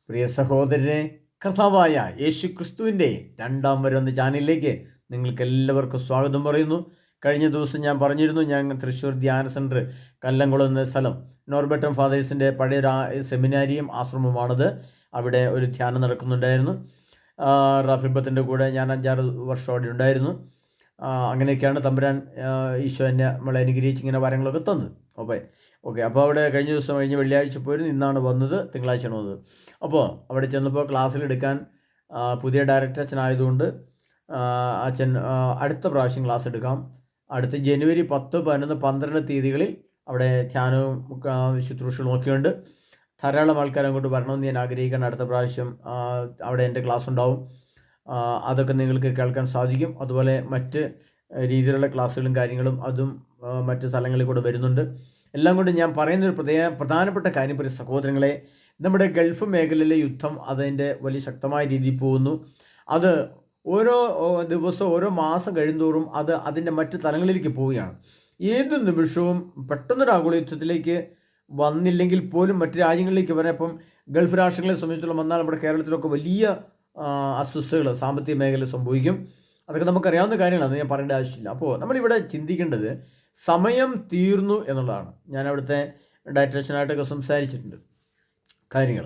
പ്രിയ സഹോദരനെ, കർത്താവായ യേശു ക്രിസ്തുവിൻ്റെ രണ്ടാം വരവെന്ന ചാനലിലേക്ക് നിങ്ങൾക്ക് എല്ലാവർക്കും സ്വാഗതം പറയുന്നു. കഴിഞ്ഞ ദിവസം ഞാൻ പറഞ്ഞിരുന്നു, ഞാൻ തൃശ്ശൂർ ധ്യാന സെൻറ്റർ കല്ലംകുളം എന്ന സ്ഥലം നോർബട്ടം ഫാദേഴ്സിൻ്റെ പഴയ സെമിനാരിയും ആശ്രമമാണത്. അവിടെ ഒരു ധ്യാനം നടക്കുന്നുണ്ടായിരുന്നു. റാഫിബത്തിൻ്റെ കൂടെ ഞാൻ 5-6 വർഷം അവിടെ ഉണ്ടായിരുന്നു. അങ്ങനെയൊക്കെയാണ് തമ്പുരാൻ ഈശോ എന്നെ നമ്മളെ അനുഗ്രഹിച്ച് ഇങ്ങനെ വരങ്ങളൊക്കെ തന്നത്. ഓക്കെ അപ്പോൾ അവിടെ കഴിഞ്ഞ ദിവസം കഴിഞ്ഞ് വെള്ളിയാഴ്ച പോയിരുന്നു. ഇന്നാണ് വന്നത്, തിങ്കളാഴ്ചയാണ് വന്നത്. അപ്പോൾ അവിടെ ചെന്നപ്പോൾ ക്ലാസ്സിലെടുക്കാൻ പുതിയ ഡയറക്ടർ അച്ഛനായതുകൊണ്ട് അച്ഛൻ അടുത്ത പ്രാവശ്യം ക്ലാസ് എടുക്കാം, അടുത്ത ജനുവരി 10, 11, 12 തീയതികളിൽ അവിടെ ധ്യാനവും ശുശ്രൂഷകളും ഒക്കെയുണ്ട്. ധാരാളം ആൾക്കാർ അങ്ങോട്ട് വരണമെന്ന് ഞാൻ ആഗ്രഹിക്കണം. അടുത്ത പ്രാവശ്യം അവിടെ എൻ്റെ ക്ലാസ് ഉണ്ടാവും. അതൊക്കെ നിങ്ങൾക്ക് കേൾക്കാൻ സാധിക്കും. അതുപോലെ മറ്റ് രീതിയിലുള്ള ക്ലാസ്സുകളും കാര്യങ്ങളും അതും മറ്റ് സ്ഥലങ്ങളിൽ കൂടെ വരുന്നുണ്ട്. എല്ലാം കൊണ്ട് ഞാൻ പറയുന്നൊരു പ്രധാനപ്പെട്ട കാര്യം, പ്രിയ സഹോദരങ്ങളെ, നമ്മുടെ ഗൾഫ് മേഖലയിലെ യുദ്ധം അതിൻ്റെ വലിയ ശക്തമായ രീതിയിൽ പോകുന്നു. അത് ഓരോ ദിവസവും ഓരോ മാസം കഴിയുന്തോറും അത് അതിൻ്റെ മറ്റ് തലങ്ങളിലേക്ക് പോവുകയാണ്. ഏത് നിമിഷവും പെട്ടെന്നൊരു ആഗോള യുദ്ധത്തിലേക്ക് വന്നില്ലെങ്കിൽ പോലും മറ്റ് രാജ്യങ്ങളിലേക്ക് വരാൻ, ഇപ്പം ഗൾഫ് രാഷ്ട്രങ്ങളെ സംബന്ധിച്ചിടത്തോളം വന്നാൽ നമ്മുടെ കേരളത്തിലൊക്കെ വലിയ അസ്വസ്ഥതകൾ സാമ്പത്തിക മേഖലയിൽ സംഭവിക്കും. അതൊക്കെ നമുക്കറിയാവുന്ന കാര്യങ്ങളാണ്, ഞാൻ പറയേണ്ട ആവശ്യമില്ല. അപ്പോൾ നമ്മളിവിടെ ചിന്തിക്കേണ്ടത് സമയം തീർന്നു എന്നുള്ളതാണ്. ഞാൻ അവിടുത്തെ ഡയറ്റീഷ്യനായിട്ടൊക്കെ സംസാരിച്ചിട്ടുണ്ട് കാര്യങ്ങൾ,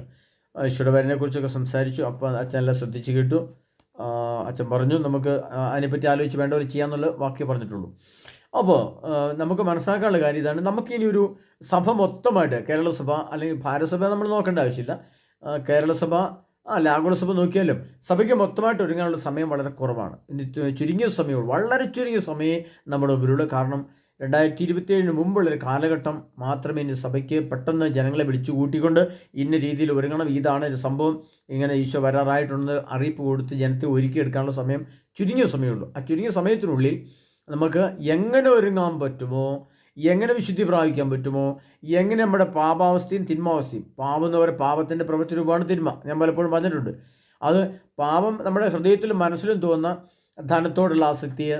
ഈശ്വരവരനെ കുറിച്ചൊക്കെ സംസാരിച്ചു. അപ്പോൾ അച്ഛനെല്ലാം ശ്രദ്ധിച്ച് കേട്ടു. അച്ഛൻ പറഞ്ഞു നമുക്ക് അതിനെപ്പറ്റി ആലോചിച്ച് വേണ്ട പോലെ ചെയ്യാമെന്നുള്ള വാക്യം പറഞ്ഞിട്ടുള്ളൂ. അപ്പോൾ നമുക്ക് മനസ്സിലാക്കാനുള്ള കാര്യം ഇതാണ്, നമുക്കിനി ഒരു സഭ മൊത്തമായിട്ട് കേരളസഭ അല്ലെങ്കിൽ ഭാരതസഭ നമ്മൾ നോക്കേണ്ട ആവശ്യമില്ല. കേരളസഭ ആഗോളസഭ നോക്കിയാലും സഭയ്ക്ക് മൊത്തമായിട്ട് ഒരുങ്ങാനുള്ള സമയം വളരെ കുറവാണ്. ഇനി ചുരുങ്ങിയ സമയമുള്ളൂ, വളരെ ചുരുങ്ങിയ സമയമേ നമ്മുടെ മുമ്പിലുള്ളൂ. കാരണം 2027 മുമ്പുള്ളൊരു കാലഘട്ടം മാത്രമേ ഇനി സഭയ്ക്ക് പെട്ടെന്ന് ജനങ്ങളെ വിളിച്ചു കൂട്ടിക്കൊണ്ട് ഇന്ന രീതിയിൽ ഒരുങ്ങണം, ഇതാണ് ഒരു സംഭവം, ഇങ്ങനെ ഈശോ വരാറായിട്ടുണ്ട് അറിയിപ്പ് കൊടുത്ത് ജനത്തെ ഒരുക്കിയെടുക്കാനുള്ള സമയം ചുരുങ്ങിയ സമയമുള്ളൂ. ആ ചുരുങ്ങിയ സമയത്തിനുള്ളിൽ നമുക്ക് എങ്ങനെ ഒരുങ്ങാൻ പറ്റുമോ, എങ്ങനെ വിശുദ്ധി പ്രാപിക്കാൻ പറ്റുമോ, എങ്ങനെ നമ്മുടെ പാപാവസ്ഥയും തിന്മാവസ്ഥയും, പാപം എന്ന് പറയുന്ന പാപത്തിൻ്റെ പ്രവൃത്തി രൂപമാണ് തിന്മ, ഞാൻ പലപ്പോഴും പറഞ്ഞിട്ടുണ്ട്. അത് പാപം നമ്മുടെ ഹൃദയത്തിലും മനസ്സിലും തോന്നുന്ന ധനത്തോടുള്ള ആസക്തിയെ,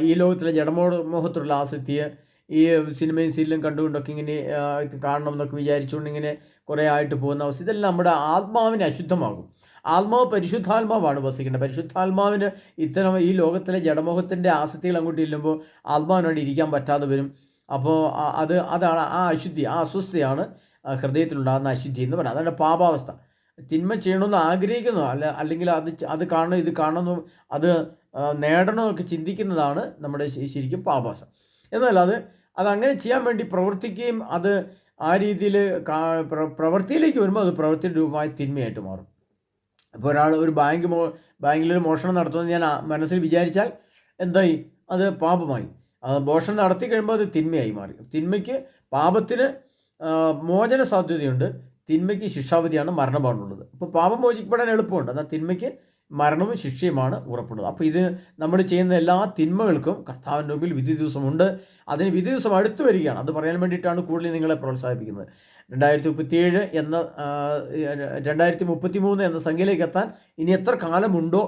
ഈ ലോകത്തിലെ ജഡമോഹത്തോടുള്ള ആസക്തിയെ, ഈ സിനിമയും സീരിയലും കണ്ടുകൊണ്ടൊക്കെ ഇങ്ങനെ കാണണം എന്നൊക്കെ വിചാരിച്ചുകൊണ്ട് ഇങ്ങനെ കുറേ ആയിട്ട് പോകുന്ന അവസ്ഥ, ഇതെല്ലാം നമ്മുടെ ആത്മാവിനെ അശുദ്ധമാകും. ആത്മാവ് പരിശുദ്ധാത്മാവാണ് വസിക്കേണ്ടത്. പരിശുദ്ധാത്മാവിന് ഇത്തരം ഈ ലോകത്തിലെ ജഡമോഹത്തിൻ്റെ ആസക്തികൾ അങ്ങോട്ട് ഇല്ലുമ്പോൾ ആത്മാവിനോട് ഇരിക്കാൻ പറ്റാതെ വരും. അപ്പോൾ അതാണ് ആ അശുദ്ധി, ആ അസ്വസ്ഥയാണ് ഹൃദയത്തിലുണ്ടാകുന്ന അശുദ്ധി എന്ന് പറയുന്നത്. അതാണ് പാപാവസ്ഥ. തിന്മ ചെയ്യണമെന്ന് ആഗ്രഹിക്കുന്നു, അല്ലെങ്കിൽ അത് കാണണം, ഇത് കാണണമെന്നും അത് നേടണമെന്നൊക്കെ ചിന്തിക്കുന്നതാണ് നമ്മുടെ ശരിക്കും പാപാവസ്ഥ. എന്നാൽ അതങ്ങനെ ചെയ്യാൻ വേണ്ടി പ്രവർത്തിക്കുകയും അത് ആ രീതിയിൽ പ്രവൃത്തിയിലേക്ക് വരുമ്പോൾ അത് പ്രവൃത്തിയുടെ രൂപമായി തിന്മയായിട്ട് മാറും. ഇപ്പോൾ ഒരാൾ ഒരു ബാങ്കിലൊരു മോഷണം നടത്തുമെന്ന് ഞാൻ മനസ്സിൽ വിചാരിച്ചാൽ എന്തായി, അത് പാപമായി. മോഷണം നടത്തി കഴിയുമ്പോൾ അത് തിന്മയായി മാറി. തിന്മയ്ക്ക്, പാപത്തിന് മോചന സാധ്യതയുണ്ട്, തിന്മയ്ക്ക് ശിക്ഷാവിധിയാണ്, മരണമാണുള്ളത്. അപ്പോൾ പാപം മോചിക്കപ്പെടാൻ എളുപ്പമുണ്ട്, എന്നാൽ തിന്മയ്ക്ക് മരണവും ശിക്ഷയുമാണ് ഉറപ്പുള്ളത്. അപ്പോൾ ഇത് നമ്മൾ ചെയ്യുന്ന എല്ലാ തിന്മകൾക്കും കർത്താവിൻ്റെ മുമ്പിൽ വിധി ദിവസമുണ്ട്. അതിന് വിധി ദിവസം അടുത്ത് വരികയാണ്. അത് പറയാൻ വേണ്ടിയിട്ടാണ് കൂടുതൽ നിങ്ങളെ പ്രോത്സാഹിപ്പിക്കുന്നത്. 2037 എന്ന 2033 എന്ന സംഖ്യയിലേക്ക് എത്താൻ ഇനി എത്ര കാലമുണ്ടോ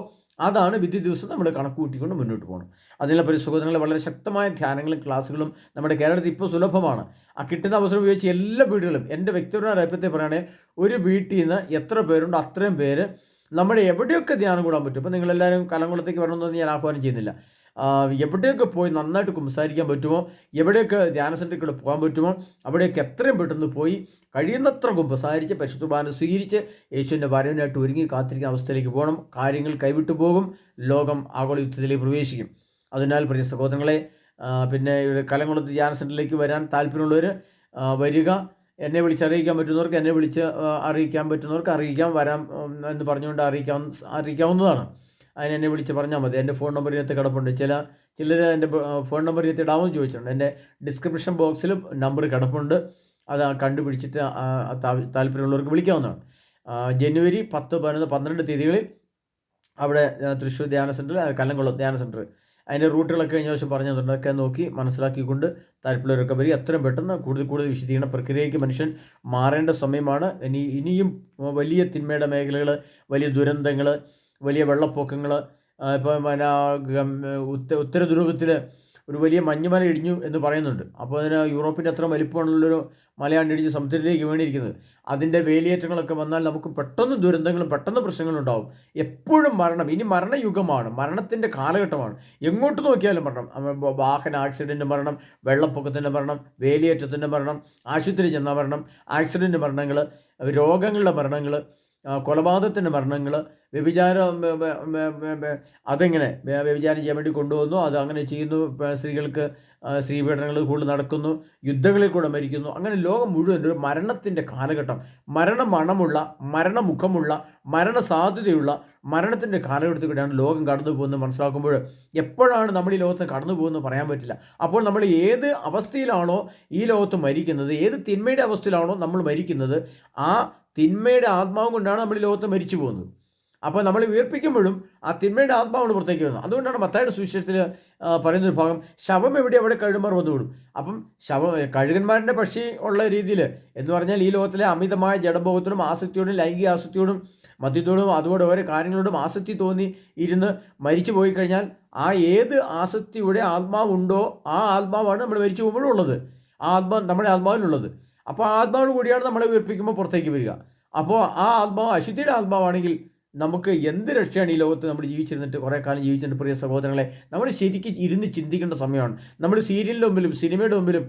അതാണ് വിധി ദിവസം നമ്മൾ കണക്ക് കൂട്ടിക്കൊണ്ട് മുന്നോട്ട് പോകണം. അതിനുള്ള പരിശോധനകൾ, വളരെ ശക്തമായ ധ്യാനങ്ങളും ക്ലാസ്സുകളും നമ്മുടെ കേരളത്തിൽ ഇപ്പോൾ സുലഭമാണ്. ആ കിട്ടുന്ന അവസരം ഉപയോഗിച്ച് എല്ലാ വീടുകളും, എൻ്റെ വ്യക്തിപരമായ അഭിപ്രായത്തെ പറയുകയാണെങ്കിൽ, ഒരു വീട്ടിൽ നിന്ന് എത്ര പേരുണ്ടോ അത്രയും പേര് നമ്മുടെ എവിടെയൊക്കെ ധ്യാനം കൂടാൻ പറ്റും. ഇപ്പോൾ നിങ്ങളെല്ലാവരും കലംകുളത്തേക്ക് വരണമെന്നൊന്നും ഞാൻ ആഹ്വാനം ചെയ്യുന്നില്ല. എവിടെയൊക്കെ പോയി നന്നായിട്ട് സംസാരിക്കാൻ പറ്റുമോ, എവിടെയൊക്കെ ധ്യാന സെൻറ്ററിൽ പോകാൻ പറ്റുമോ അവിടെയൊക്കെ എത്രയും പെട്ടെന്ന് പോയി കഴിയുന്നത്ര കുമ്പസാരിച്ച് പരിശുദ്ധ കുർബാന സ്വീകരിച്ച് യേശുവിൻ്റെ വരവിനായിട്ട് ഒരുങ്ങി കാത്തിരിക്കുന്ന അവസ്ഥയിലേക്ക് പോകണം. കാര്യങ്ങൾ കൈവിട്ടു പോകും, ലോകം ആഗോള യുദ്ധത്തിലേക്ക് പ്രവേശിക്കും. അതിനാൽ പ്രിയ സഹോദരങ്ങളെ, പിന്നെ കലംകുളത്ത് ധ്യാന സെൻറ്ററിലേക്ക് വരാൻ താല്പര്യമുള്ളവർ വരിക. എന്നെ വിളിച്ചറിയിക്കാൻ പറ്റുന്നവർക്ക് എന്നെ വിളിച്ച് അറിയിക്കാൻ പറ്റുന്നവർക്ക് അറിയിക്കാം, വരാം എന്ന് പറഞ്ഞുകൊണ്ട് അറിയിക്കാവുന്നതാണ്. അതിനെന്നെ വിളിച്ച് പറഞ്ഞാൽ മതി. എൻ്റെ ഫോൺ നമ്പർ ഇതിനകത്ത് കിടപ്പുണ്ട്. ചിലർ എൻ്റെ ഫോൺ നമ്പർ ഇതിനകത്ത് ഇടാമെന്ന് ചോദിച്ചിട്ടുണ്ട്. എൻ്റെ ഡിസ്ക്രിപ്ഷൻ ബോക്സിൽ നമ്പർ കിടപ്പുണ്ട്. അത് കണ്ടുപിടിച്ചിട്ട് താല്പര്യമുള്ളവർക്ക് വിളിക്കാവുന്നതാണ്. ജനുവരി 10, 11, 12 തീയതികളിൽ അവിടെ തൃശ്ശൂർ ധ്യാന സെൻറ്റർ, കല്ലംകുളം ധ്യാന സെൻറ്റർ, അതിൻ്റെ റൂട്ടുകളൊക്കെ കഴിഞ്ഞ ദിവസം പറഞ്ഞു തന്നിട്ടുണ്ട്. അതൊക്കെ നോക്കി മനസ്സിലാക്കിക്കൊണ്ട് താല്പര്യമുള്ളവരൊക്കെ വരിക. എത്രയും പെട്ടെന്ന് കൂടുതൽ വിശദീകരണ പ്രക്രിയയ്ക്ക് മനുഷ്യൻ മാറേണ്ട സമയമാണ്. ഇനിയും വലിയ തിന്മയുടെ മേഖലകൾ, വലിയ ദുരന്തങ്ങൾ, വലിയ വെള്ളപ്പൊക്കങ്ങൾ, ഇപ്പം ഉത്തര ധ്രുവത്തിൽ ഒരു വലിയ മഞ്ഞുമല ഇടിഞ്ഞു എന്ന് പറയുന്നുണ്ട്. അപ്പോൾ അതിന് യൂറോപ്പിൻ്റെ അത്ര വലിപ്പമുള്ളൊരു മലയാണ്ടിടിച്ച് സമുദ്രത്തിലേക്ക് വീണിരിക്കുന്നത്. അതിൻ്റെ വേലിയേറ്റങ്ങളൊക്കെ വന്നാൽ നമുക്ക് പെട്ടെന്ന് ദുരന്തങ്ങളും പെട്ടെന്ന് പ്രശ്നങ്ങളും ഉണ്ടാവും. എപ്പോഴും മരണം, ഇനി മരണയുഗമാണ്, മരണത്തിൻ്റെ കാലഘട്ടമാണ്. എങ്ങോട്ട് നോക്കിയാലും മരണം. വാഹന ആക്സിഡൻറ്റ് മരണം, വെള്ളപ്പൊക്കത്തിൻ്റെ മരണം, വേലിയേറ്റത്തിൻ്റെ മരണം, ആശുപത്രി ചെന്ന മരണം, ആക്സിഡൻറ്റ് മരണങ്ങൾ, രോഗങ്ങളുടെ മരണങ്ങൾ, കൊലപാതകത്തിൻ്റെ മരണങ്ങൾ, വ്യഭിചാരം, അതെങ്ങനെ വ്യഭിചാരം ചെയ്യാൻ വേണ്ടി കൊണ്ടുവന്നു, അത് അങ്ങനെ ചെയ്യുന്നു, സ്ത്രീകൾക്ക് സ്ത്രീപീഡനങ്ങൾ കൂടുതൽ നടക്കുന്നു, യുദ്ധങ്ങളിൽ കൂടെ മരിക്കുന്നു. അങ്ങനെ ലോകം മുഴുവൻ ഒരു മരണത്തിൻ്റെ കാലഘട്ടം, മരണമണമുള്ള, മരണമുഖമുള്ള, മരണസാധ്യതയുള്ള മരണത്തിൻ്റെ കാലഘട്ടത്തിൽ കൂടെയാണ് ലോകം കടന്നു പോകുന്നത്. മനസ്സിലാക്കുമ്പോൾ എപ്പോഴാണ് നമ്മൾ ഈ ലോകത്ത് കടന്നു പോകുന്നത് പറയാൻ പറ്റില്ല. അപ്പോൾ നമ്മൾ ഏത് അവസ്ഥയിലാണോ ഈ ലോകത്ത് മരിക്കുന്നത്, ഏത് തിന്മയുടെ അവസ്ഥയിലാണോ നമ്മൾ മരിക്കുന്നത്, ആ തിന്മയുടെ ആത്മാവ് കൊണ്ടാണ് നമ്മൾ ഈ ലോകത്ത് മരിച്ചു പോകുന്നത്. അപ്പോൾ നമ്മൾ ഉയർപ്പിക്കുമ്പോഴും ആ തിന്മയുടെ ആത്മാവാണ് പുറത്തേക്ക് വരുന്നത്. അതുകൊണ്ടാണ് മത്തായിയുടെ സുവിശേഷത്തിൽ പറയുന്നൊരു ഭാഗം, ശവം എവിടെ അവിടെ കഴുകന്മാർ വന്നുവിടും. അപ്പം കഴുകന്മാരുടെ പക്ഷി ഉള്ള രീതിയിൽ എന്ന് പറഞ്ഞാൽ ഈ ലോകത്തിലെ അമിതമായ ജഡഭോഗത്തോടും ആസക്തിയോടും ലൈംഗിക ആസക്തിയോടും മദ്യത്തോടും അതുപോലെ ഓരോ കാര്യങ്ങളോടും ആസക്തി തോന്നി ഇരുന്ന് മരിച്ചു പോയി കഴിഞ്ഞാൽ ആ ഏത് ആസക്തിയുടെ ആത്മാവുണ്ടോ ആ ആത്മാവാണ് നമ്മൾ മരിച്ചു പോകുമ്പോഴും ഉള്ളത്. ആ ആത്മാവ് നമ്മുടെ ആത്മാവിലുള്ളത്. അപ്പോൾ ആ ആത്മാവിന് കൂടിയാണ് നമ്മളെ ഉയർപ്പിക്കുമ്പോൾ പുറത്തേക്ക് വരിക. അപ്പോൾ ആ ആത്മാവ് അശുദ്ധിയുടെ ആത്മാവാണെങ്കിൽ നമുക്ക് എന്ത് രക്ഷയാണ് ഈ ലോകത്ത് നമ്മൾ ജീവിച്ചിരുന്നിട്ട് കുറേ കാലം ജീവിച്ചിട്ട്. പ്രിയ സഹോദരങ്ങളെ, നമ്മൾ ശരിക്കും ഇരുന്ന് ചിന്തിക്കേണ്ട സമയമാണ്. നമ്മൾ സീരിയലിൻ്റെ മുമ്പിലും സിനിമയുടെ മുമ്പിലും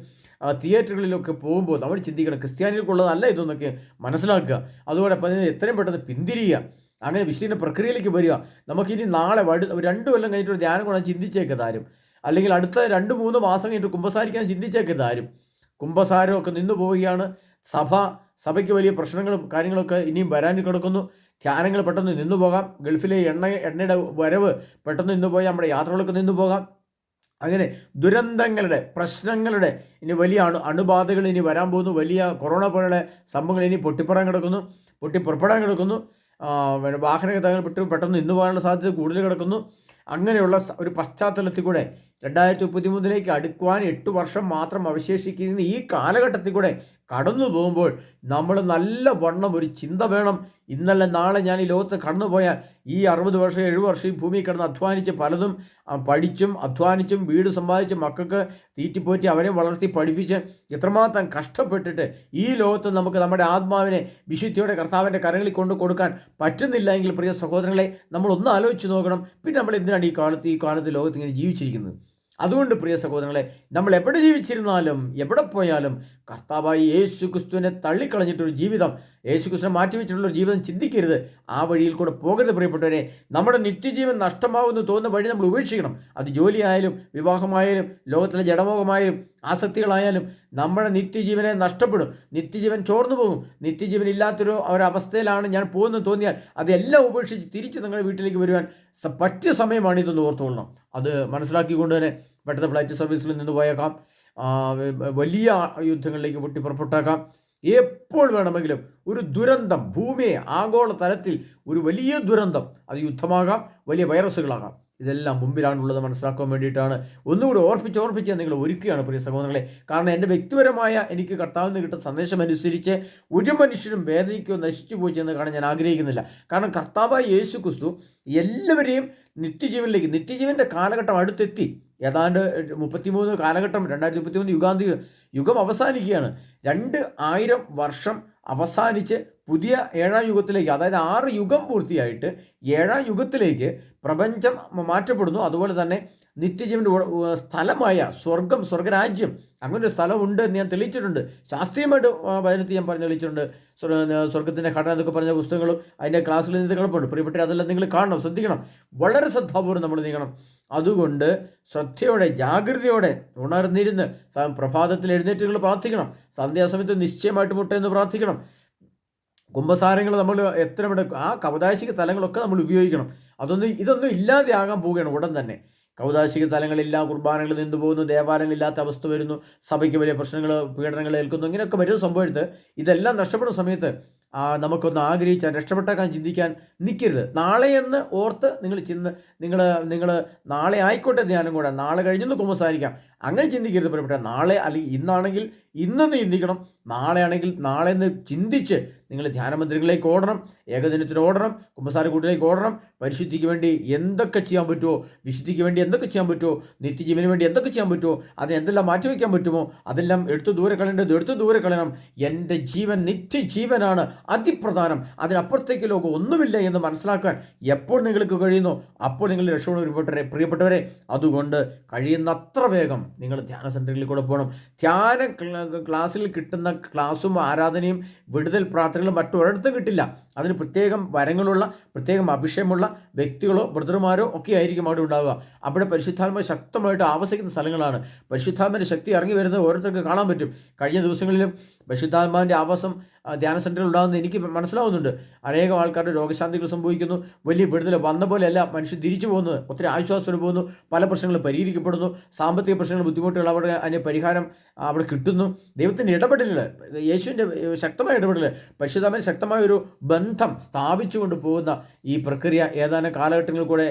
തിയേറ്ററുകളിലൊക്കെ പോകുമ്പോൾ നമ്മൾ ചിന്തിക്കണം, ക്രിസ്ത്യാനികൾക്കുള്ളതല്ല ഇതൊന്നൊക്കെ മനസ്സിലാക്കുക. അതുപോലെ എത്രയും പെട്ടെന്ന് പിന്തിരിയുക, അങ്ങനെ വിശുദ്ധിൻ്റെ പ്രക്രിയയിലേക്ക് വരിക. നമുക്കിനി നാളെ 2 കൊല്ലം കഴിഞ്ഞിട്ടൊരു ധ്യാനം കൂടാൻ ചിന്തിച്ചേക്കരുത് ആരും. അല്ലെങ്കിൽ അടുത്ത 2-3 മാസം കഴിഞ്ഞിട്ട് കുമ്പസാരിക്കാൻ ചിന്തിച്ചേക്കരുത് ആരും. കുമ്പസാരമൊക്കെ നിന്നു പോവുകയാണ്. സഭയ്ക്ക് വലിയ പ്രശ്നങ്ങളും കാര്യങ്ങളൊക്കെ ഇനിയും വരാൻ കിടക്കുന്നു. ധ്യാനങ്ങൾ പെട്ടെന്ന് നിന്നു പോകാം. ഗൾഫിലെ എണ്ണയുടെ വരവ് പെട്ടെന്ന് നിന്നു പോയാൽ നമ്മുടെ യാത്രകളൊക്കെ നിന്നു പോകാം. അങ്ങനെ ദുരന്തങ്ങളുടെ, പ്രശ്നങ്ങളുടെ, ഇനി വലിയ അണുബാധകൾ ഇനി വരാൻ പോകുന്നു. വലിയ കൊറോണ പോലുള്ള സംഭവങ്ങൾ ഇനി പൊട്ടിപ്പുറപ്പെടാൻ കിടക്കുന്നു. വാഹനഗതാഗതം പെട്ടെന്ന് നിന്നു പോകാനുള്ള സാധ്യത കൂടുതൽ കിടക്കുന്നു. അങ്ങനെയുള്ള ഒരു പശ്ചാത്തലത്തിൽ കൂടെ 2033 അടുക്കുവാൻ 8 വർഷം മാത്രം അവശേഷിക്കുന്ന ഈ കാലഘട്ടത്തിൽ കൂടെ കടന്നു പോകുമ്പോൾ നമ്മൾ നല്ല വണ്ണം ഒരു ചിന്ത വേണം. ഇന്നല്ല നാളെ ഞാൻ ഈ ലോകത്ത് കടന്നു പോയാൽ ഈ 60 വർഷം 70 വർഷം ഈ ഭൂമിയിൽ കിടന്ന് അധ്വാനിച്ച് പലതും പഠിച്ചും അധ്വാനിച്ചും വീട് സമ്പാദിച്ച് മക്കൾക്ക് തീറ്റിപ്പോറ്റി അവരെ വളർത്തി പഠിപ്പിച്ച് എത്രമാത്രം കഷ്ടപ്പെട്ടിട്ട് ഈ ലോകത്ത് നമുക്ക് നമ്മുടെ ആത്മാവിനെ വിശുദ്ധിയോടെ കർത്താവിൻ്റെ കരങ്ങളിൽ കൊണ്ട് കൊടുക്കാൻ പറ്റുന്നില്ല എങ്കിൽ പ്രിയ സഹോദരങ്ങളെ, നമ്മളൊന്ന് ആലോചിച്ച് നോക്കണം. പിന്നെ നമ്മൾ എന്തിനാണ് ഈ കാലത്ത് ലോകത്ത് ഇങ്ങനെ ജീവിച്ചിരിക്കുന്നത്? അതുകൊണ്ട് പ്രിയ സഹോദരങ്ങളെ, നമ്മൾ എവിടെ ജീവിച്ചിരുന്നാലും എവിടെ പോയാലും കർത്താവായി യേശു ക്രിസ്തുവിനെ തള്ളിക്കളഞ്ഞിട്ടൊരു ജീവിതം, യേശു ക്രിസ്തുവിനെ മാറ്റിവെച്ചിട്ടുള്ളൊരു ജീവിതം ചിന്തിക്കരുത്. ആ വഴിയിൽ കൂടെ പോകരുത് പ്രിയപ്പെട്ടവരെ. നമ്മുടെ നിത്യജീവൻ നഷ്ടമാകുമെന്ന് തോന്നുന്ന വഴി നമ്മൾ ഉപേക്ഷിക്കണം. അത് ജോലിയായാലും വിവാഹമായാലും ലോകത്തിലെ ജഡമോഹമായാലും ആസക്തികളായാലും നമ്മുടെ നിത്യജീവനെ നഷ്ടപ്പെടും. നിത്യജീവൻ ചോർന്നു പോകും. നിത്യജീവൻ ഇല്ലാത്തൊരു ഒരവസ്ഥയിലാണ് ഞാൻ പോകുന്നത് തോന്നിയാൽ അതെല്ലാം ഉപേക്ഷിച്ച് തിരിച്ച് നിങ്ങളുടെ വീട്ടിലേക്ക് വരുവാൻ പറ്റിയ സമയമാണ് ഇതൊന്ന് ഓർത്തുകൊള്ളണം. അത് മനസ്സിലാക്കിക്കൊണ്ട് തന്നെ പെട്ടെന്ന് ഫ്ലൈറ്റ് സർവീസിൽ നിന്ന് പോയേക്കാം, വലിയ യുദ്ധങ്ങളിലേക്ക് പൊട്ടിപ്പുറപ്പെട്ടേക്കാം. എപ്പോൾ വേണമെങ്കിലും ഒരു ദുരന്തം, ഭൂമിയെ ആഗോള തലത്തിൽ ഒരു വലിയ ദുരന്തം, അത് യുദ്ധമാകാം, വലിയ വൈറസുകളാകാം, ഇതെല്ലാം മുമ്പിലാണുള്ളത് മനസ്സിലാക്കാൻ വേണ്ടിയിട്ടാണ് ഒന്നുകൂടി ഓർപ്പിച്ച് നിങ്ങൾ ഒരുക്കുകയാണ് പ്രിയ സഹോദരങ്ങളെ. കാരണം എൻ്റെ വ്യക്തിപരമായ എനിക്ക് കർത്താവിന് കിട്ടുന്ന സന്ദേശം അനുസരിച്ച് ഒരു മനുഷ്യരും വേദനിക്കോ നശിച്ചു പോയി ചെന്ന് കാണാൻ ഞാൻ ആഗ്രഹിക്കുന്നില്ല. കാരണം കർത്താവായ യേശു ക്രിസ്തു എല്ലാവരെയും നിത്യജീവൻ്റെ കാലഘട്ടം അടുത്തെത്തി. ഏതാണ്ട് 33 കാലഘട്ടം 2033 യുഗം അവസാനിക്കുകയാണ്. 2000 വർഷം അവസാനിച്ച് പുതിയ 7ാം യുഗത്തിലേക്ക്, അതായത് 6 യുഗം പൂർത്തിയായിട്ട് 7ാം യുഗത്തിലേക്ക് പ്രപഞ്ചം മാറ്റപ്പെടുന്നു. അതുപോലെ തന്നെ നിത്യജീവൻ്റെ സ്ഥലമായ സ്വർഗരാജ്യം, അങ്ങനൊരു സ്ഥലമുണ്ട് എന്ന് ഞാൻ തെളിയിച്ചിട്ടുണ്ട്. ശാസ്ത്രീയമായിട്ട് വചനത്തിൽ ഞാൻ തെളിയിച്ചിട്ടുണ്ട്. സ്വർഗത്തിൻ്റെ ഘടന എന്നൊക്കെ പറഞ്ഞ പുസ്തകങ്ങളും അതിൻ്റെ ക്ലാസ്സിൽ നിന്ന് കിടപ്പുണ്ട്. പ്രിയപ്പെട്ട അതെല്ലാം നിങ്ങൾ കാണണം, ശ്രദ്ധിക്കണം, വളരെ ശ്രദ്ധാപൂർവ്വം നമ്മൾ നീങ്ങണം. അതുകൊണ്ട് ശ്രദ്ധയോടെ ജാഗ്രതയോടെ ഉണർന്നിരുന്ന് പ്രഭാതത്തിൽ എഴുന്നേറ്റ് നിങ്ങൾ പ്രാർത്ഥിക്കണം. സന്ധ്യാസമയത്ത് നിശ്ചയമായിട്ട് മുട്ടെന്ന് പ്രാർത്ഥിക്കണം. കുമ്പസാരങ്ങൾ നമ്മൾ എത്ര ആ കൗദാശിക തലങ്ങളൊക്കെ നമ്മൾ ഉപയോഗിക്കണം. ഇതൊന്നും ഇല്ലാതെ ആകാൻ പോവുകയാണ് ഉടൻ തന്നെ. കൗദാശിക തലങ്ങളില്ല, കുർബാനകൾ നിന്നു പോകുന്നു, ദേവാലയങ്ങളില്ലാത്ത അവസ്ഥ വരുന്നു, സഭയ്ക്ക് വലിയ പ്രശ്നങ്ങൾ, പീഡനങ്ങൾ ഏൽക്കുന്നു, ഇങ്ങനെയൊക്കെ വരുന്ന സംഭവത്ത് ഇതെല്ലാം നഷ്ടപ്പെടുന്ന സമയത്ത് നമുക്കൊന്ന് ആഗ്രഹിച്ചാൽ രക്ഷപ്പെട്ടേക്കാൻ ചിന്തിക്കാൻ നിൽക്കരുത്. നാളെയെന്ന് ഓർത്ത് നിങ്ങൾ നാളെ ആയിക്കോട്ടെ ധ്യാനം കൂടെ, നാളെ കഴിഞ്ഞൊന്ന് കുമ്പസാരിക്കാം, അങ്ങനെ ചിന്തിക്കരുത് പ്രിയപ്പെട്ട. നാളെ അല്ലെങ്കിൽ ഇന്നാണെങ്കിൽ ഇന്നൊന്ന് ചിന്തിക്കണം, നാളെ ആണെങ്കിൽ നാളെ എന്ന് ചിന്തിച്ച് നിങ്ങൾ ധ്യാനമന്ദിരങ്ങളിലേക്ക് ഓടണം, ഏകദിനത്തിന് ഓടണം, കുമ്പസാരക്കൂട്ടിലേക്ക് ഓടണം. പരിശുദ്ധിക്ക് വേണ്ടി എന്തൊക്കെ ചെയ്യാൻ പറ്റുമോ, വിശുദ്ധിക്ക് വേണ്ടി എന്തൊക്കെ ചെയ്യാൻ പറ്റുമോ, നിത്യജീവന് വേണ്ടി എന്തൊക്കെ ചെയ്യാൻ പറ്റുമോ, അതിനെന്തെല്ലാം മാറ്റിവെക്കാൻ പറ്റുമോ അതെല്ലാം എടുത്തു ദൂരെ കളയേണ്ടത് എടുത്തു ദൂരെ കളയണം. എൻ്റെ ജീവൻ നിത്യജീവനാണ് അതിപ്രധാനം, അതിനപ്പുറത്തേക്ക് ലോകം ഒന്നുമില്ല എന്ന് മനസ്സിലാക്കാൻ എപ്പോൾ നിങ്ങൾക്ക് കഴിയുന്നോ അപ്പോൾ നിങ്ങൾ രക്ഷപ്പെടും പ്രിയപ്പെട്ടവരെ. അതുകൊണ്ട് കഴിയുന്നത്ര വേഗം നിങ്ങൾ ധ്യാന സെൻ്ററിൽ കൂടെ പോകണം. ധ്യാന ക്ലാസ്സിൽ കിട്ടുന്ന ക്ലാസ്സും ആരാധനയും വിടുതൽ പ്രാർത്ഥനകളും മറ്റൊരിടത്തും കിട്ടില്ല. അതിന് പ്രത്യേകം വരങ്ങളുള്ള, പ്രത്യേകം അഭിഷേകമുള്ള വ്യക്തികളോ ബ്രദർമാരോ ഒക്കെ ആയിരിക്കും അവിടെ ഉണ്ടാവുക. അവിടെ പരിശുദ്ധാത്മ ശക്തമായിട്ട് ആവസിക്കുന്ന സ്ഥലങ്ങളാണ്. പരിശുദ്ധാത്മൻ്റെ ശക്തി ഇറങ്ങി വരുന്നത് ഓരോരുത്തർക്ക് കാണാൻ പറ്റും. കഴിഞ്ഞ ദിവസങ്ങളിലും പരിശുദ്ധാത്മാവിൻ്റെ ആവാസം ധ്യാന സെൻ്ററിൽ ഉണ്ടാകുന്നത് എനിക്ക് മനസ്സിലാവുന്നുണ്ട്. അനേകം ആൾക്കാരുടെ രോഗശാന്തികൾ സംഭവിക്കുന്നു. വലിയ വിടുതൽ വന്ന പോലെയല്ല മനുഷ്യൻ തിരിച്ചു പോകുന്നത്. ഒത്തിരി ആശ്വാസം പോകുന്നു. പല പ്രശ്നങ്ങളും പരിഹരിക്കപ്പെടുന്നു. സാമ്പത്തിക പ്രശ്നങ്ങൾ, ബുദ്ധിമുട്ടുകൾ അവിടെ അതിന് പരിഹാരം അവിടെ കിട്ടുന്നു. ദൈവത്തിൻ്റെ ഇടപെടലുകൾ, യേശുവിൻ്റെ ശക്തമായ ഇടപെടൽ, പരിശുദ്ധാത്മാവിന് ശക്തമായ ഒരു ബന്ധം സ്ഥാപിച്ചുകൊണ്ട് പോകുന്ന ഈ പ്രക്രിയ ഏതാനും കാലഘട്ടങ്ങളിൽ കൂടെ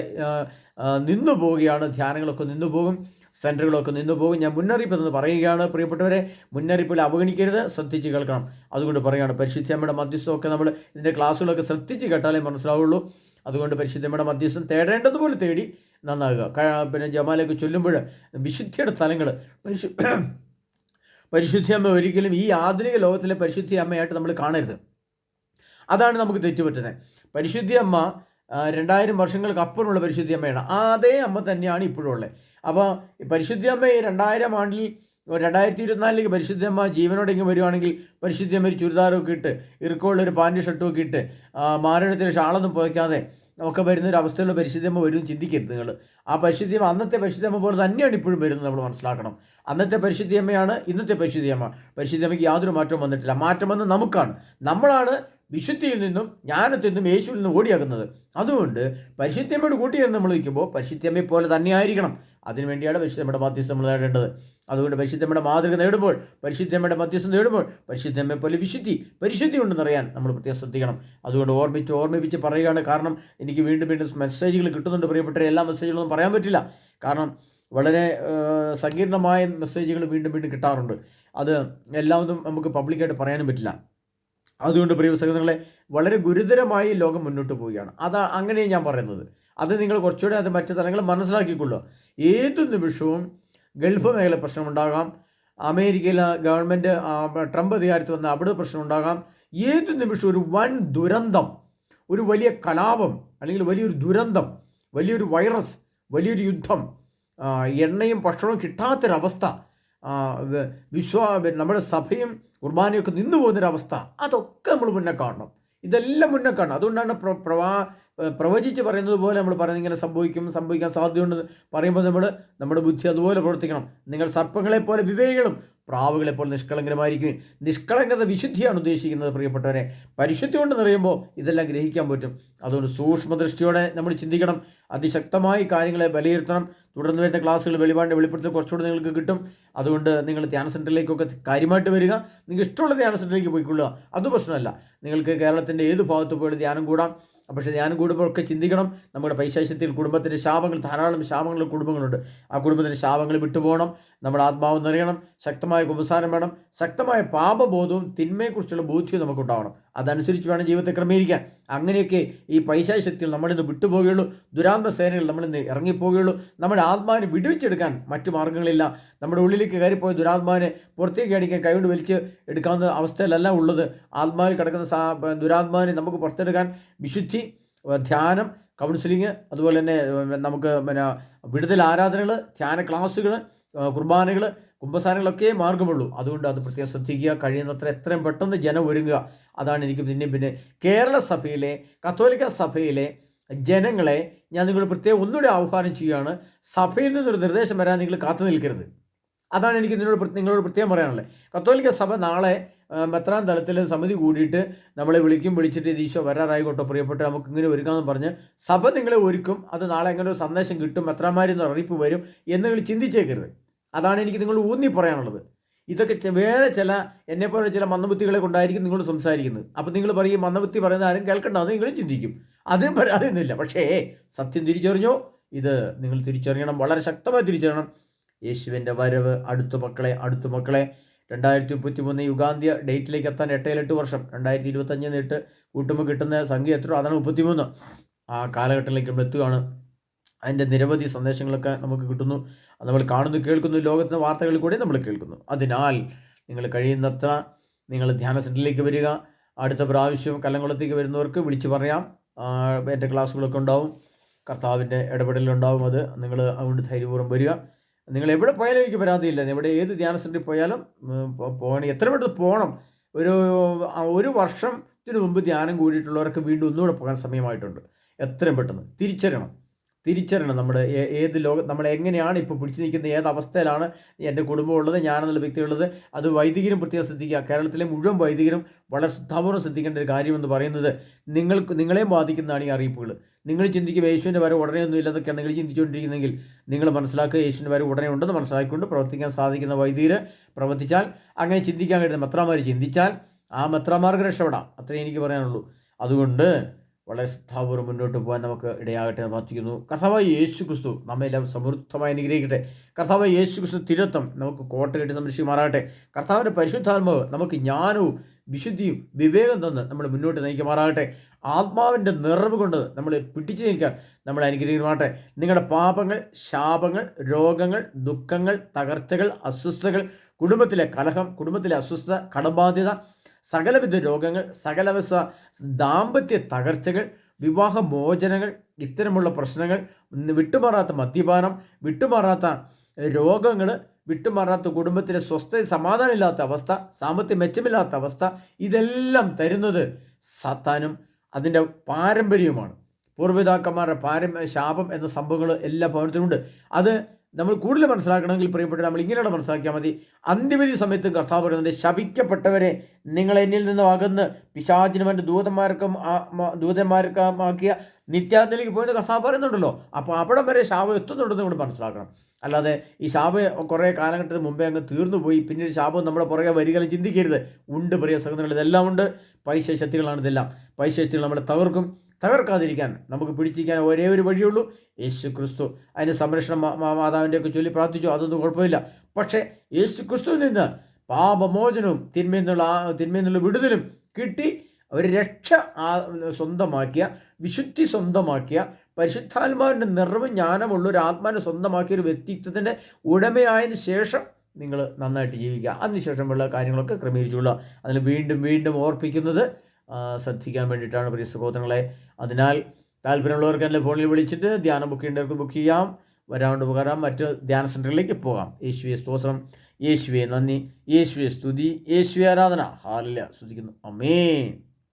നിന്നു പോവുകയാണ്. ധ്യാനങ്ങളൊക്കെ നിന്നു പോകും, സെൻറ്ററുകളൊക്കെ നിന്നു പോകും. ഞാൻ മുന്നറിയിപ്പ് എന്ന് പറയുകയാണ് പ്രിയപ്പെട്ടവരെ. മുന്നറിയിപ്പിൽ അവഗണിക്കരുത്, ശ്രദ്ധിച്ച് കേൾക്കണം. അതുകൊണ്ട് പറയുകയാണ്, പരിശുദ്ധമ്മയുടെ മധ്യസ്ഥമൊക്കെ നമ്മൾ ഇതിൻ്റെ ക്ലാസ്സുകളൊക്കെ ശ്രദ്ധിച്ച് കേട്ടാലേ മനസ്സിലാവുള്ളൂ. അതുകൊണ്ട് പരിശുദ്ധമ്മയുടെ മധ്യസ്ഥം തേടേണ്ടതുപോലെ തേടി നന്നാകുക. പിന്നെ ജമാലേക്ക് ചൊല്ലുമ്പോൾ വിശുദ്ധിയുടെ സ്ഥലങ്ങൾ പരിശുദ്ധമ്മ ഒരിക്കലും ഈ ആധുനിക ലോകത്തിലെ പരിശുദ്ധി അമ്മയായിട്ട് നമ്മൾ കാണരുത്. അതാണ് നമുക്ക് തെറ്റുപറ്റുന്നത്. പരിശുദ്ധി അമ്മ 2000 വർഷങ്ങൾക്ക് അപ്പുറമുള്ള പരിശുദ്ധി അമ്മയാണ്. അതേ അമ്മ തന്നെയാണ് ഇപ്പോഴും ഉള്ളത്. അപ്പോൾ പരിശുദ്ധി അമ്മ ഈ 2000 ആണ്ടിൽ 2024 പരിശുദ്ധി അമ്മ ജീവനോടെങ്കിലും വരുവാണെങ്കിൽ പരിശുദ്ധി അമ്മ ഒരു ചുരിദാറൊക്കെ ഇട്ട്, ഇറുക്കമുള്ളൊരു പാൻറ് ഷർട്ടും ഒക്കെ ഇട്ട്, മാരടത്തിൽ ഷാളൊന്നും പുതയ്ക്കാതെ ഒക്കെ വരുന്നൊരു അവസ്ഥയിലുള്ള പരിശുദ്ധി അമ്മ വരും ചിന്തിക്കരുത് നിങ്ങൾ. ആ പരിശുദ്ധി അമ്മ അന്നത്തെ പരിശുദ്ധി അമ്മ പോലെ തന്നെയാണ് ഇപ്പോഴും വരുന്നത്. നമ്മൾ മനസ്സിലാക്കണം. അന്നത്തെ പരിശുദ്ധി അമ്മയാണ് ഇന്നത്തെ പരിശുദ്ധി അമ്മ. പരിശുദ്ധി അമ്മയ്ക്ക് യാതൊരു മാറ്റവും വന്നിട്ടില്ല. മാറ്റം വന്ന് നമ്മളാണ് വിശുദ്ധിയിൽ നിന്നും ജ്ഞാനത്തിൽ നിന്നും യേശുവിൽ നിന്നും ഓടിയാക്കുന്നത്. അതുകൊണ്ട് പരിശുദ്ധിയമ്മയോട് കൂട്ടിയിരുന്ന് നമ്മൾ നിൽക്കുമ്പോൾ പരിശുദ്ധിയമ്മയെ പോലെ തന്നെയായിരിക്കണം. അതിനുവേണ്ടിയാണ് പരിശുദ്ധമ്മയുടെ മധ്യസ്ഥം നമ്മൾ നേടേണ്ടത്. അതുകൊണ്ട് പരിശുദ്ധമ്മയുടെ മാതൃക നേടുമ്പോൾ, പരിശുദ്ധമ്മയുടെ മധ്യസ്ഥം നേടുമ്പോൾ പരിശുദ്ധമ്മയെ പോലെ പരിശുദ്ധി ഉണ്ടെന്നറിയാൻ നമ്മൾ പ്രത്യേകം ശ്രദ്ധിക്കണം. അതുകൊണ്ട് ഓർമ്മിപ്പിച്ച് പറയുകയാണ്. കാരണം എനിക്ക് വീണ്ടും മെസ്സേജുകൾ കിട്ടുന്നുണ്ട് പ്രിയപ്പെട്ടവരെ. എല്ലാ മെസ്സേജുകളൊന്നും പറയാൻ പറ്റില്ല. കാരണം വളരെ സങ്കീർണമായ മെസ്സേജുകൾ വീണ്ടും കിട്ടാറുണ്ട്. അത് എല്ലാം ഒന്നും നമുക്ക് പബ്ലിക്കായിട്ട് പറയാനും പറ്റില്ല. അതുകൊണ്ട് പ്രിയ സഹോദരങ്ങളെ, വളരെ ഗുരുതരമായി ലോകം മുന്നോട്ട് പോവുകയാണ്. അങ്ങനെയാണ് ഞാൻ പറയുന്നത്. അത് നിങ്ങൾ കുറച്ചുകൂടെ അത് മറ്റു തലങ്ങൾ മനസ്സിലാക്കിക്കൊള്ളുക. ഏതു നിമിഷവും ഗൾഫ് മേഖല പ്രശ്നമുണ്ടാകാം. അമേരിക്കയിലെ ഗവൺമെൻറ് ട്രംപ് അധികാരത്തിൽ വന്ന അവിടെ പ്രശ്നമുണ്ടാകാം. ഏതു നിമിഷവും ഒരു വൻ ദുരന്തം, ഒരു വലിയ കലാപം, അല്ലെങ്കിൽ വലിയൊരു ദുരന്തം, വലിയൊരു വൈറസ്, വലിയൊരു യുദ്ധം, എണ്ണയും ഭക്ഷണവും കിട്ടാത്തൊരവസ്ഥ, നമ്മുടെ സഭയും കുർബാനയൊക്കെ നിന്നു പോകുന്നൊരവസ്ഥ, അതൊക്കെ നമ്മൾ മുന്നേ കാണണം. ഇതെല്ലാം മുന്നേ കാണണം. അതുകൊണ്ടാണ് പ്രവചിച്ച് പറയുന്നത് പോലെ നമ്മൾ പറയുന്നത് ഇങ്ങനെ സംഭവിക്കാൻ സാധ്യതയുണ്ടെന്ന് പറയുമ്പോൾ നമ്മുടെ ബുദ്ധി അതുപോലെ പ്രവർത്തിക്കണം. നിങ്ങൾ സർപ്പങ്ങളെ പോലെ വിവേകികളും പ്രാവുകളെപ്പോലെ നിഷ്കളങ്കരമായിരിക്കും. നിഷ്കളങ്കത വിശുദ്ധിയാണ് ഉദ്ദേശിക്കുന്നത് പ്രിയപ്പെട്ടവരെ. പരിശുദ്ധി കൊണ്ട് നിറയുമ്പോൾ ഇതെല്ലാം ഗ്രഹിക്കാൻ പറ്റും. അതുകൊണ്ട് സൂക്ഷ്മദൃഷ്ടിയോടെ നമ്മൾ ചിന്തിക്കണം. അതിശക്തമായി കാര്യങ്ങളെ വിലയിരുത്തണം. തുടർന്ന് വരുന്ന ക്ലാസ്സുകൾ വെളിപ്പെടുത്തൽ കുറച്ചുകൂടി നിങ്ങൾക്ക് കിട്ടും. അതുകൊണ്ട് നിങ്ങൾ ധ്യാന സെൻറ്ററിലേക്കൊക്കെ കാര്യമായിട്ട് വരിക. നിങ്ങൾക്ക് ഇഷ്ടമുള്ള ധ്യാന സെൻറ്ററിലേക്ക് പോയിക്കൊള്ളുക. അത് പ്രശ്നമല്ല. നിങ്ങൾക്ക് കേരളത്തിൻ്റെ ഏത് ഭാഗത്ത് പോയിട്ട് ധ്യാനം കൂടാം. പക്ഷേ ധ്യാനം കൂടുമ്പോഴൊക്കെ ചിന്തിക്കണം, നമ്മുടെ പൈശാചത്തിൽ കുടുംബത്തിൻ്റെ ശാപങ്ങൾ, ധാരാളം ശാപങ്ങൾ കുടുംബങ്ങളുണ്ട്. ആ കുടുംബത്തിൻ്റെ ശാപങ്ങൾ വിട്ടുപോകണം. നമ്മുടെ ആത്മാവ് നിറയണം. ശക്തമായ കുമ്പസാരം വേണം. ശക്തമായ പാപബോധവും തിന്മയെക്കുറിച്ചുള്ള ബോധ്യവും നമുക്കുണ്ടാവണം. അതനുസരിച്ച് വേണം ജീവിതത്തെ ക്രമീകരിക്കാൻ. അങ്ങനെയൊക്കെ ഈ പൈശാചത്തിൽ നമ്മളിന്ന് വിട്ടുപോകുകയുള്ളൂ. ദുരാത്മ സേനകൾ നമ്മളിന്ന് ഇറങ്ങിപ്പോകുകയുള്ളൂ. നമ്മുടെ ആത്മാവിനെ വിടുവിച്ചെടുക്കാൻ മറ്റു മാർഗ്ഗങ്ങളില്ല. നമ്മുടെ ഉള്ളിലേക്ക് കയറിപ്പോയ ദുരാത്മാവിനെ പുറത്തേക്ക് അടിക്കാൻ കൈകൊണ്ട് വലിച്ച് എടുക്കാവുന്ന അവസ്ഥയിലല്ല ഉള്ളത്. ആത്മാവിൽ കിടക്കുന്ന ദുരാത്മാവിനെ നമുക്ക് പുറത്തെടുക്കാൻ വിശുദ്ധി, ധ്യാനം, കൗൺസിലിങ്, അതുപോലെ തന്നെ നമുക്ക് വിടുതൽ ആരാധനകൾ, ധ്യാന ക്ലാസ്സുകൾ, കുർബാനകൾ, കുമ്പസാരങ്ങളൊക്കെ മാർഗമുള്ളൂ. അതുകൊണ്ട് അത് പ്രത്യേകം ശ്രദ്ധിക്കുക. കഴിയുന്നത്ര എത്രയും പെട്ടെന്ന് ജനം ഒരുങ്ങുക. അതാണ് എനിക്ക് പിന്നെ കേരള സഭയിലെ, കത്തോലിക്ക സഭയിലെ ജനങ്ങളെ ഞാൻ നിങ്ങൾ പ്രത്യേകം ഒന്നുകൂടി ആഹ്വാനം ചെയ്യുകയാണ്. സഭയിൽ നിന്നൊരു നിർദ്ദേശം വരാൻ നിങ്ങൾ കാത്തു നിൽക്കരുത്. അതാണ് എനിക്ക് നിങ്ങളോട് പ്രത്യേകം പറയാനുള്ളത്. കത്തോലിക്ക സഭ നാളെ മെത്രാൻ തലത്തിൽ സമിതി കൂടിയിട്ട് നമ്മളെ വിളിച്ചിട്ട് ഈശോ വരാറായിക്കോട്ടെ പ്രിയപ്പെട്ട നമുക്ക് ഇങ്ങനെ ഒരുക്കാമെന്ന് പറഞ്ഞ് സഭ നിങ്ങളെ ഒരുക്കും. അത് നാളെ എങ്ങനെ ഒരു സന്ദേശം കിട്ടും, മെത്രാന്മാരിന്ന് അറിയിപ്പ് വരും എന്ന് നിങ്ങൾ ചിന്തിച്ചേക്കരുത്. അതാണ് എനിക്ക് നിങ്ങൾ ഊന്നി പറയാനുള്ളത്. ഇതൊക്കെ വേറെ എന്നെപ്പോലെ ചില മന്ദബുദ്ധികളെ കൊണ്ടായിരിക്കും നിങ്ങൾ സംസാരിക്കുന്നത്. അപ്പം നിങ്ങൾ പറയും മന്ദബുദ്ധി പറയുന്ന ആരും കേൾക്കണ്ട, അത് നിങ്ങളും ചിന്തിക്കും. അതിനും പരാതിയൊന്നുമില്ല. പക്ഷേ സത്യം തിരിച്ചറിഞ്ഞോ? ഇത് നിങ്ങൾ തിരിച്ചറിയണം, വളരെ ശക്തമായി തിരിച്ചറിയണം. യേശുവിൻ്റെ വരവ് അടുത്ത മക്കളെ 2033 യുഗാന്ത്യ ഡേറ്റിലേക്ക് എത്താൻ 8 വർഷം, 2025 നേട്ട് കൂട്ടുമ്പോൾ കിട്ടുന്ന സംഖ്യ എത്ര? അതാണ് 33. ആ കാലഘട്ടത്തിലേക്ക് നമ്മൾ എത്തുകയാണ്. അതിൻ്റെ നിരവധി സന്ദേശങ്ങളൊക്കെ നമുക്ക് കിട്ടുന്നു. അത് നമ്മൾ കാണുന്നു, കേൾക്കുന്നു, ലോകത്തിൻ്റെ വാർത്തകളിൽ കൂടി നമ്മൾ കേൾക്കുന്നു. അതിനാൽ നിങ്ങൾ കഴിയുന്നത്ര നിങ്ങൾ ധ്യാന സെൻറ്ററിലേക്ക് വരിക. അടുത്ത പ്രാവശ്യം കല്ലംകുളത്തേക്ക് വരുന്നവർക്ക് വിളിച്ചു പറയാം. എൻ്റെ ക്ലാസ്സുകളൊക്കെ ഉണ്ടാവും, കർത്താവിൻ്റെ ഇടപെടലുണ്ടാവും. അത് നിങ്ങൾ അതുകൊണ്ട് ധൈര്യപൂർവ്വം വരിക. നിങ്ങൾ എവിടെ പോയാലും എനിക്ക് പരാതിയില്ല. എവിടെ ഏത് ധ്യാന സെൻറ്ററിൽ പോയാലും പോകണം, എത്ര പെട്ടെന്ന് പോകണം. ഒരു വർഷത്തിന് മുമ്പ് ധ്യാനം കൂടിയിട്ടുള്ളവർക്ക് വീണ്ടും ഒന്നുകൂടെ പോകാൻ സമയമായിട്ടുണ്ട്. എത്രയും പെട്ടെന്ന് തിരിച്ചറിയണം നമ്മുടെ ഏത് നമ്മൾ എങ്ങനെയാണ് ഇപ്പോൾ പിടിച്ചു നിൽക്കുന്നത്, ഏത് അവസ്ഥയിലാണ് എൻ്റെ കുടുംബം ഉള്ളത്, ഞാനെന്നുള്ള വ്യക്തിയുള്ളത്. അത് വൈദികരും പ്രത്യേകം ശ്രദ്ധിക്കുക. കേരളത്തിലെ മുഴുവൻ വൈദികരും വളരെ ശ്രദ്ധാപൂർവ്വം ശ്രദ്ധിക്കേണ്ട ഒരു കാര്യമെന്ന് പറയുന്നത്, നിങ്ങളെയും ബാധിക്കുന്നതാണ് ഈ അറിയിപ്പുകൾ. നിങ്ങൾ ചിന്തിക്കും യേശുവിൻ്റെ വരവ് ഉടനെ ഒന്നും ഇല്ലെന്നൊക്കെയാണ് നിങ്ങൾ ചിന്തിച്ചുകൊണ്ടിരിക്കുന്നെങ്കിൽ നിങ്ങൾ മനസ്സിലാക്കുക, യേശുവിൻ്റെ വരവ് ഉടനെ ഉണ്ടെന്ന് മനസ്സിലാക്കിക്കൊണ്ട് പ്രവർത്തിക്കാൻ സാധിക്കുന്ന വൈദികർ പ്രവർത്തിച്ചാൽ, അങ്ങനെ ചിന്തിക്കാൻ കഴിയുന്ന മെത്രാമാർ ചിന്തിച്ചാൽ ആ മെത്രാമാർക്ക് രക്ഷപ്പെടാം. അത്രേ എനിക്ക് പറയാനുള്ളൂ. അതുകൊണ്ട് വളരെ ശ്രദ്ധാപൂർവ്വം മുന്നോട്ട് പോകാൻ നമുക്ക് ഇടയാകട്ടെ എന്ന് പ്രാർത്ഥിക്കുന്നു. കർത്താവായ യേശു ക്രിസ്തു നമ്മെല്ലാം സമൃദ്ധമായി അനുഗ്രഹിക്കട്ടെ. കർത്താവായ യേശു ക്രിസ്തു തിരുത്തം നമുക്ക് കോട്ട കെട്ടി സംരക്ഷിക്കുമാറാകട്ടെ. കർത്താവിൻ്റെ പരിശുദ്ധാത്മാവ് നമുക്ക് ജ്ഞാനവും വിശുദ്ധിയും വിവേകം തന്ന് നമ്മൾ മുന്നോട്ട് നയിക്കുമാറാകട്ടെ. ആത്മാവിൻ്റെ നിറവ് കൊണ്ട് നമ്മൾ പിടിച്ചു നിൽക്കാൻ നമ്മളെ അനുഗ്രഹിക്കുമാറാകട്ടെ. നിങ്ങളുടെ പാപങ്ങൾ, ശാപങ്ങൾ, രോഗങ്ങൾ, ദുഃഖങ്ങൾ, തകർച്ചകൾ, അസ്വസ്ഥതകൾ, കുടുംബത്തിലെ കലഹം, കുടുംബത്തിലെ അസ്വസ്ഥത, കടബാധ്യത, സകലവിധ രോഗങ്ങൾ, സകലവിധ ദാമ്പത്യ തകർച്ചകൾ, വിവാഹമോചനങ്ങൾ, ഇത്തരമുള്ള പ്രശ്നങ്ങൾ, വിട്ടുമാറാത്ത മദ്യപാനം, വിട്ടുമാറാത്ത രോഗങ്ങൾ, വിട്ടുമാറാത്ത കുടുംബത്തിലെ സ്വസ്ഥത, സമാധാനമില്ലാത്ത അവസ്ഥ, സാമ്പത്തിക മെച്ചമില്ലാത്ത അവസ്ഥ, ഇതെല്ലാം തരുന്നത് സാത്താനും അതിൻ്റെ പാരമ്പര്യവുമാണ്. പൂർവ്വപിതാക്കന്മാരുടെ ശാപം എന്ന സംഭവങ്ങൾ എല്ലാ ഭവനത്തിലുണ്ട്. അത് നമ്മൾ കൂടുതൽ മനസ്സിലാക്കണമെങ്കിൽ പ്രിയപ്പെട്ട നമ്മൾ ഇങ്ങനെയുള്ള മനസ്സിലാക്കിയാൽ മതി. അന്ത്യവിധി സമയത്തും കർത്താവ് പറയുന്നത്, ശപിക്കപ്പെട്ടവരെ നിങ്ങൾ എന്നിൽ നിന്ന് അകന്ന് പിശാചിനും എൻ്റെ ദൂതന്മാർക്കുമാക്കിയ നിത്യാഗ്നിയിലേക്ക് പോയെന്ന് കർത്താവ് പറയുന്നുണ്ടല്ലോ. അപ്പോൾ അവിടം വരെ ശാപം എത്തുന്നുണ്ടെന്ന് നമ്മൾ മനസ്സിലാക്കണം. അല്ലാതെ ഈ ശാപം കുറേ കാലഘട്ടത്തിന് മുമ്പേ അങ്ങ് തീർന്നു പോയി, പിന്നീട് ശാപം നമ്മുടെ പുറകെ വരികളും ചിന്തിക്കരുത്. ഉണ്ട് പ്രിയ സഹോദരങ്ങൾ, ഇതെല്ലാം ഉണ്ട്. പൈശക്തികളാണ് ഇതെല്ലാം. പൈശക്തികൾ നമ്മളെ തകർക്കാതിരിക്കാൻ നമുക്ക് പിടിച്ചിരിക്കാൻ ഒരേ ഒരു വഴിയുള്ളൂ, യേശു ക്രിസ്തു. അതിന് സംരക്ഷണം മാതാവിൻ്റെയൊക്കെ ചൊല്ലി പ്രാർത്ഥിച്ചു, അതൊന്നും കുഴപ്പമില്ല. പക്ഷേ യേശു ക്രിസ്തുവിൽ നിന്ന് പാപമോചനവും തിന്മയിൽ നിന്നുള്ള വിടുതലും കിട്ടി ഒരു രക്ഷ സ്വന്തമാക്കിയ, വിശുദ്ധി സ്വന്തമാക്കിയ, പരിശുദ്ധാത്മാവിൻ്റെ നിറവും ജ്ഞാനമുള്ള ഒരു ആത്മാവിനെ സ്വന്തമാക്കിയ ഒരു വ്യക്തിത്വത്തിൻ്റെ ഉടമയായതിന് ശേഷം നിങ്ങൾ നന്നായിട്ട് ജീവിക്കുക. അതിനുശേഷമുള്ള കാര്യങ്ങളൊക്കെ ക്രമീകരിച്ചുകൊള്ളുക. അതിന് വീണ്ടും ഓർപ്പിക്കുന്നത് ശ്രദ്ധിക്കാൻ വേണ്ടിയിട്ടാണ് പ്രിയ സഹോദരങ്ങളെ. അതിനാൽ താല്പര്യമുള്ളവർക്ക് എൻ്റെ ഫോണിൽ വിളിച്ചിട്ട് ധ്യാനം ബുക്ക് ചെയ്യേണ്ടവർക്ക് ബുക്ക് ചെയ്യാം, വരാണ്ട് ഉപകാരം മറ്റ് ധ്യാന സെൻറ്ററിലേക്ക് പോകാം. യേശുവെ സ്തോത്രം, യേശുവെ നന്ദി, യേശുവെ സ്തുതി, യേശുവെ ആരാധന. ഹല്ലേലൂയ. സ്തുതിക്കുന്നു. ആമേൻ.